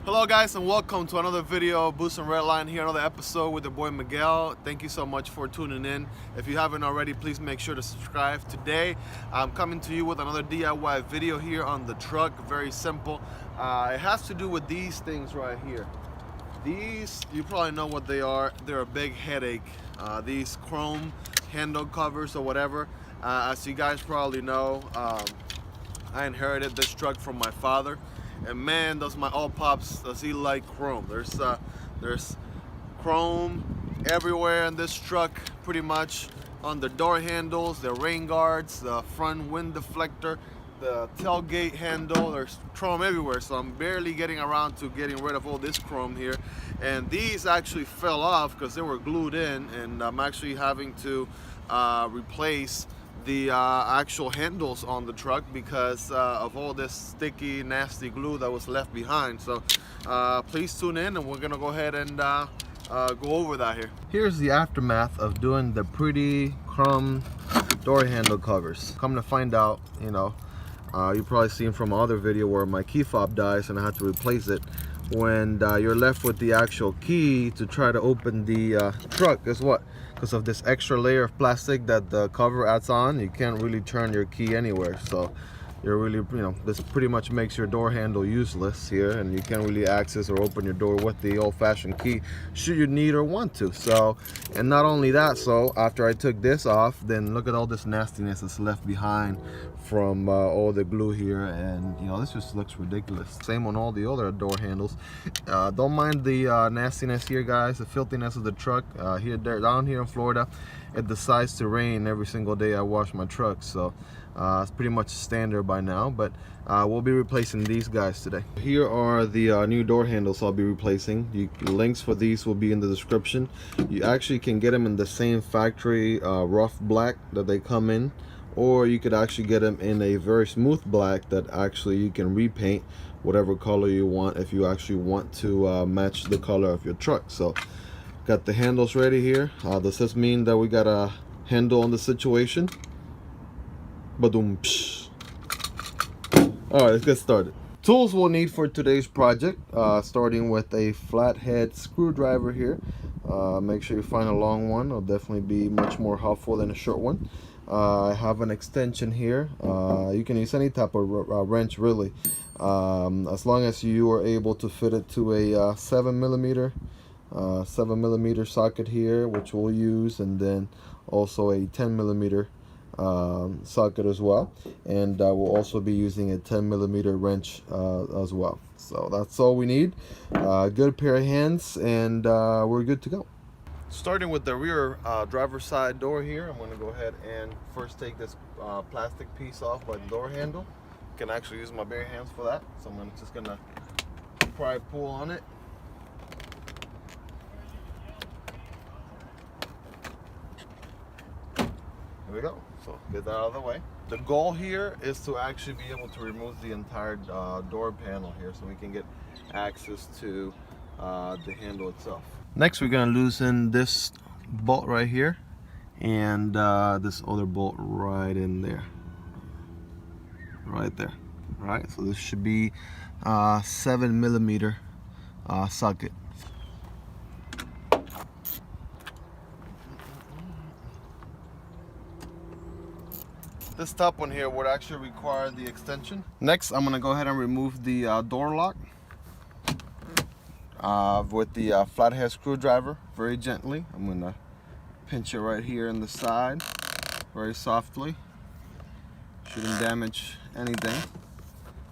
Hello guys, and welcome to another video of Boost and Redline here, another episode with the boy Miguel. Thank you so much for tuning in. If you haven't already, please make sure to subscribe. Today I'm coming to you with another DIY video here on the truck. Very simple. It has to do with these things right here. These, you probably know what they are. They're a big headache. These chrome handle covers or whatever. As you guys probably know, I inherited this truck from my father. And man, does my old pops, does he like chrome. There's chrome everywhere in this truck, pretty much on the door handles, the rain guards, the front wind deflector, the tailgate handle. There's chrome everywhere, so I'm barely getting around to getting rid of all this chrome here. And these actually fell off because they were glued in, and I'm actually having to replace the actual handles on the truck because of all this sticky, nasty glue that was left behind. So please tune in, and we're gonna go ahead and go over that here. Here's the aftermath of doing the pretty chrome door handle covers. Come to find out, you know, you probably seen from other video where my key fob dies and I had to replace it. When you're left with the actual key to try to open the truck, guess what? Because of this extra layer of plastic that the cover adds on, you can't really turn your key anywhere. So you're really, you know, this pretty much makes your door handle useless here, and you can't really access or open your door with the old-fashioned key should you need or want to. So, and not only that, so after I took this off, then look at all this nastiness that's left behind from all the glue here, and you know, this just looks ridiculous. Same on all the other door handles. Don't mind the nastiness here, guys, the filthiness of the truck. Down here in Florida, it decides to rain every single day I wash my truck, so it's pretty much standard by now. But we'll be replacing these guys today. Here are the new door handles I'll be replacing. Links for these will be in the description. You actually can get them in the same factory rough black that they come in, or you could actually get them in a very smooth black that actually you can repaint whatever color you want if you actually want to match the color of your truck. So got the handles ready here. Does this mean that we got a handle on the situation? Ba-doom. All right, let's get started. Tools we'll need for today's project, starting with a flathead screwdriver here. Make sure you find a long one. It'll definitely be much more helpful than a short one. I have an extension here. You can use any type of wrench really, as long as you are able to fit it to a 7 millimeter socket here, which we'll use, and then also a 10 millimeter socket as well, and we'll also be using a 10 millimeter wrench as well. So that's all we need. Good pair of hands, and we're good to go. Starting with the rear driver's side door here, I'm going to go ahead and first take this plastic piece off by the door handle. I can actually use my bare hands for that, so I'm just going to pry pull on it. There we go. So get that out of the way. The goal here is to actually be able to remove the entire door panel here, so we can get access to the handle itself. Next, we're going to loosen this bolt right here, and this other bolt right in there, right there. Right, so this should be 7 millimeter socket. This top one here would actually require the extension. Next, I'm going to go ahead and remove the door lock with the flathead screwdriver very gently. I'm going to pinch it right here in the side very softly. Shouldn't damage anything.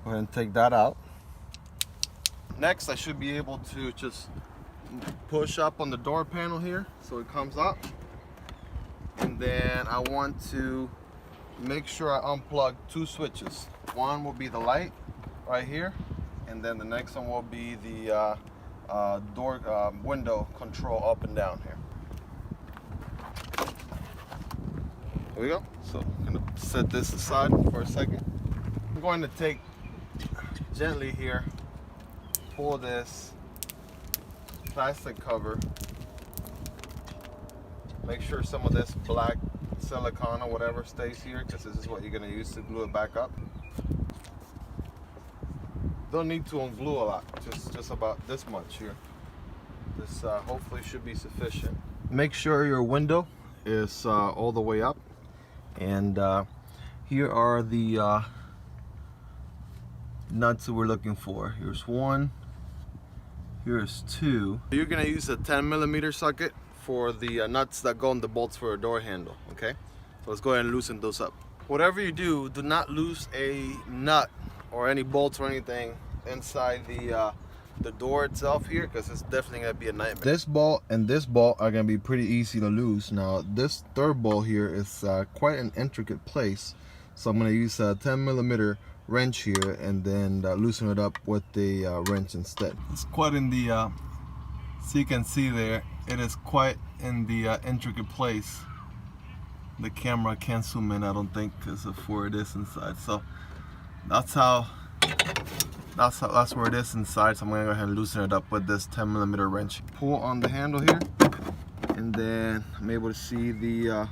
Go ahead and take that out. Next, I should be able to just push up on the door panel here so it comes up, and then I want to make sure I unplug two switches. One will be the light right here, and then the next one will be the door window control up and down here. There we go. So I'm going to set this aside for a second. I'm going to take gently here, pull this plastic cover. Make sure some of this black silicone or whatever stays here, because this is what you're going to use to glue it back up. Don't need to unglue a lot, just about this much here. This hopefully should be sufficient. Make sure your window is all the way up, and here are the nuts that we're looking for. Here's one, here's two. You're gonna use a 10mm socket for the nuts that go in the bolts for a door handle. Okay, so let's go ahead and loosen those up. Whatever you do, do not lose a nut or any bolts or anything inside the door itself here, because it's definitely gonna be a nightmare. This bolt and this bolt are gonna be pretty easy to lose. Now this third bolt here is quite an intricate place, so I'm gonna use a 10mm wrench here and then loosen it up with the wrench instead. It's quite in the so you can see there, it is quite in the intricate place. The camera can't zoom in, I don't think, because of where it is inside. So that's where it is inside. So I'm gonna go ahead and loosen it up with this 10mm wrench. Pull on the handle here, and then I'm able to see the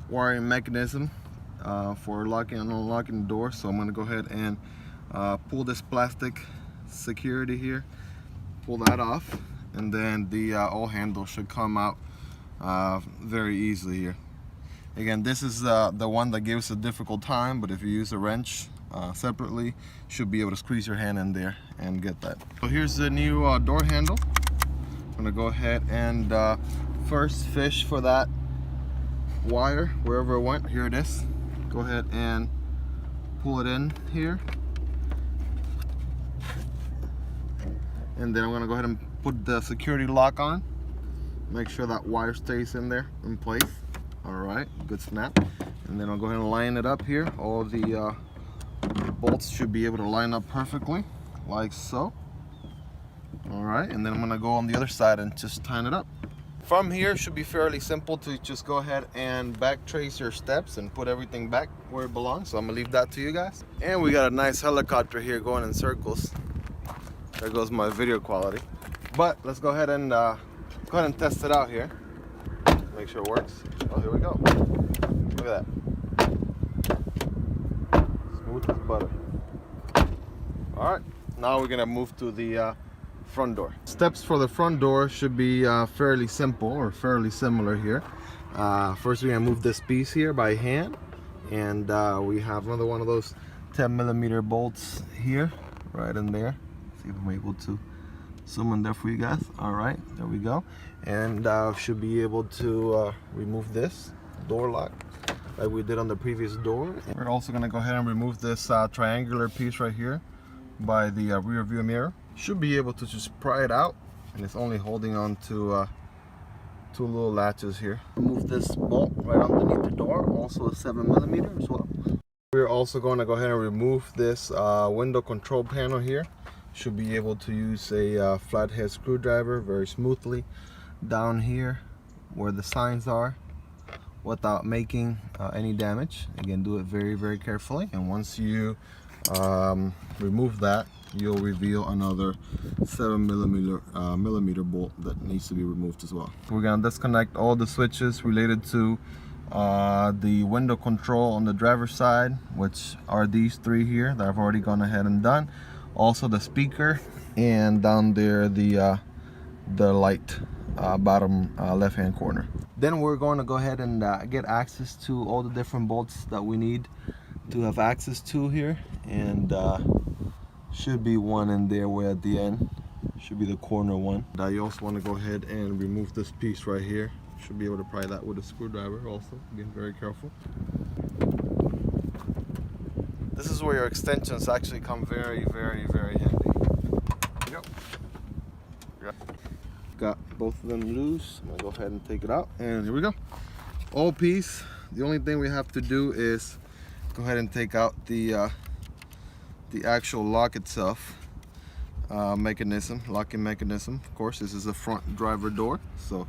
wiring mechanism for locking and unlocking the door. So I'm gonna go ahead and pull this plastic security here, pull that off, and then the old handle should come out very easily here. Again, this is the one that gives a difficult time, but if you use a wrench separately, you should be able to squeeze your hand in there and get that. So here's the new door handle. I'm gonna go ahead and first fish for that wire wherever it went. Here it is. Go ahead and pull it in here, and then I'm gonna go ahead and put the security lock on. Make sure that wire stays in there in place. All right, good snap. And then I'll go ahead and line it up here. All the bolts should be able to line up perfectly, like so. All right, and then I'm gonna go on the other side and just tighten it up. From here, it should be fairly simple to just go ahead and back trace your steps and put everything back where it belongs. So I'm gonna leave that to you guys. And we got a nice helicopter here going in circles. There goes my video quality. But let's go ahead and test it out here. Make sure it works. Oh, here we go. Look at that. Smooth as butter. All right, now we're gonna move to the front door. Steps for the front door should be fairly simple or fairly similar here. First, we're gonna move this piece here by hand, and we have another one of those 10mm bolts here, right in there. See if I'm able to zoom in there for you guys. All right, there we go. And should be able to remove this door lock like we did on the previous door. We're also gonna go ahead and remove this triangular piece right here by the rear view mirror. Should be able to just pry it out, and it's only holding on to two little latches here. Remove this bolt right underneath the door, also a 7mm as well. We're also going to go ahead and remove this window control panel here. Should be able to use a flathead screwdriver very smoothly down here where the signs are without making any damage. Again, do it very carefully, and once you remove that, you'll reveal another 7mm bolt that needs to be removed as well. We're gonna disconnect all the switches related to the window control on the driver's side, which are these three here that I've already gone ahead and done. Also the speaker, and down there the light, bottom left hand corner. Then we're going to go ahead and get access to all the different bolts that we need to have access to here, and should be one in there where at the end should be the corner one. You also want to go ahead and remove this piece right here. Should be able to pry that with a screwdriver also. Again, very careful. This is where your extensions actually come very handy. There you go. Got both of them loose. I'm gonna go ahead and take it out, and here we go. All piece. The only thing we have to do is go ahead and take out the actual lock itself, locking mechanism. Of course, this is a front driver door, so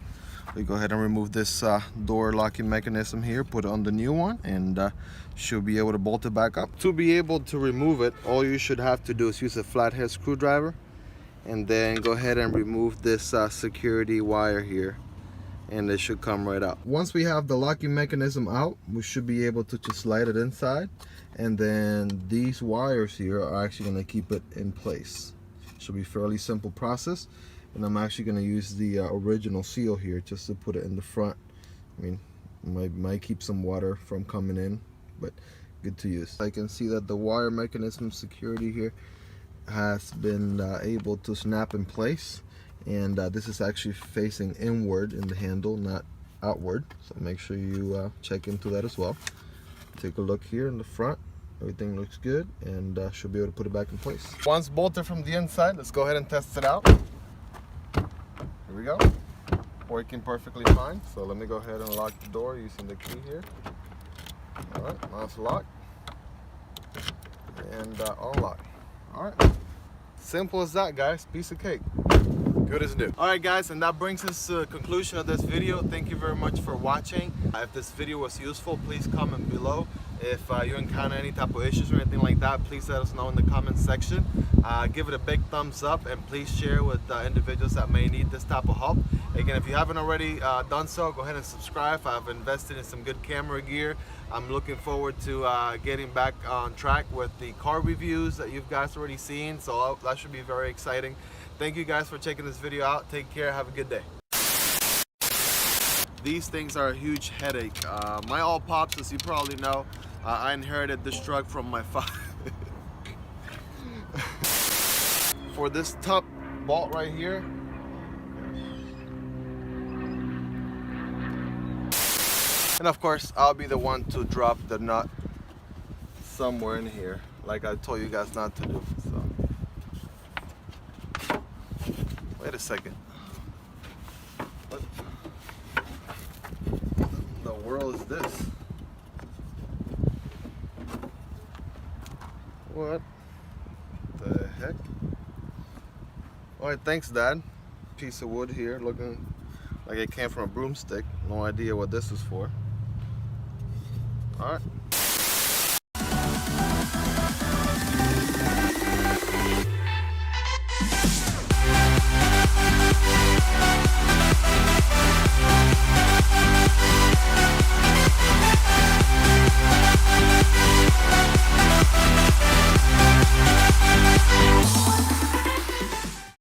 we go ahead and remove this door locking mechanism here, put it on the new one, and should be able to bolt it back up. To be able to remove it, all you should have to do is use a flathead screwdriver, and then go ahead and remove this security wire here and it should come right out. Once we have the locking mechanism out, we should be able to just slide it inside, and then these wires here are actually going to keep it in place. Should be a fairly simple process, and I'm actually going to use the original seal here just to put it in the front. I mean, might keep some water from coming in, but good to use. I can see that the wire mechanism security here has been able to snap in place, and this is actually facing inward in the handle, not outward, so make sure you check into that as well. Take a look here in the front, everything looks good, and should be able to put it back in place. Once bolted from the inside, let's go ahead and test it out. Here we go, working perfectly fine. So let me go ahead and lock the door using the key here. All right, now it's locked and unlock. All right, simple as that, guys. Piece of cake. Good as new. All right, guys, and that brings us to the conclusion of this video. Thank you very much for watching. If this video was useful, please comment below. If you encounter any type of issues or anything like that, please let us know in the comment section. Give it a big thumbs up, and please share with individuals that may need this type of help. Again, if you haven't already done so, go ahead and subscribe. I've invested in some good camera gear. I'm looking forward to getting back on track with the car reviews that you guys already seen, so that should be very exciting. Thank you guys for checking this video out. Take care. Have a good day. These things are a huge headache. My all pops, as you probably know, I inherited this truck from my father. For this top bolt right here, and of course I'll be the one to drop the nut somewhere in here, like I told you guys not to do. So wait a second. What the world is this? What the heck? Alright, thanks, Dad. Piece of wood here looking like it came from a broomstick. No idea what this is for. Alright.